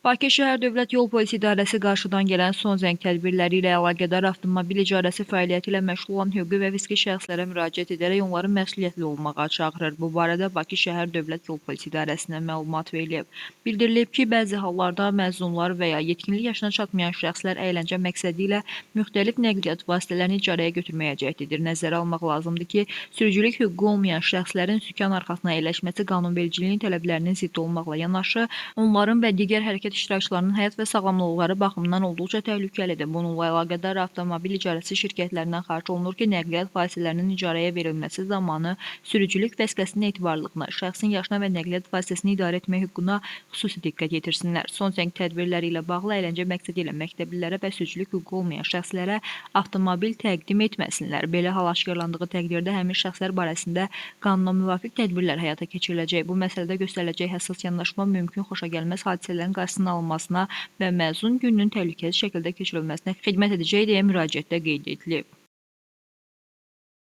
Bakı şəhər Dövlət Yol Polisi İdarəsi qarşıdan gələn son zəng tədbirləri ilə əlaqədar avtomobil icarəsi fəaliyyəti ilə məşğul olan hüquqi və fiziki şəxslərə müraciət edərək onları məsuliyyətli olmağa çağırır. Bu barədə Bakı şəhər Dövlət Yol Polisi İdarəsindən məlumat verilib. Bildirilib ki, bəzi hallarda məzunlar və ya yetkinlik yaşına çatmayan şəxslər əyləncə məqsədi ilə müxtəlif nəqliyyat vasitələrini icarəyə götürməyə cəhd edir. Nəzərə almaq lazımdır ki, sürücülük hüququ olmayan şəxslərin sükan arxasına əyləşməsi qanunvericiliyin tələblərinin zidd olmaqla yanaşı, onların və digər hərəkət iştirakçılarının həyat və sağlamlıqları baxımından olduqca təhlükəlidir. Bununla əlaqədar avtomobil icarəsi şirkətlərindən xahiş olunur ki, nəqliyyat vasitələrinin icarəyə verilməsi zamanı sürücülük vəsiqəsinin etibarlılığına, şəxsin yaşına və nəqliyyat vasitəsini idarə etmək hüququna xüsusi diqqət yetirsinlər. Son zəng tədbirləri ilə bağlı əyləncə məqsədi ilə məktəblilərə və sürücülük hüququ olmayan şəxslərə avtomobil təqdim etməsinlər. Belə hal aşkarlandığı təqdirdə həmin şəxslər barəsində qanuna müvafiq tədbirlər həyata keçiriləcək. Bu məsələdə göstəriləcək həssas yanaşma mümkün xoşagəlməz hadisələrin qarşısının alınmasına və məzun gününün təhlükəsiz şəkildə keçirilməsinə xidmət edəcək deyə müraciətdə qeyd edilib.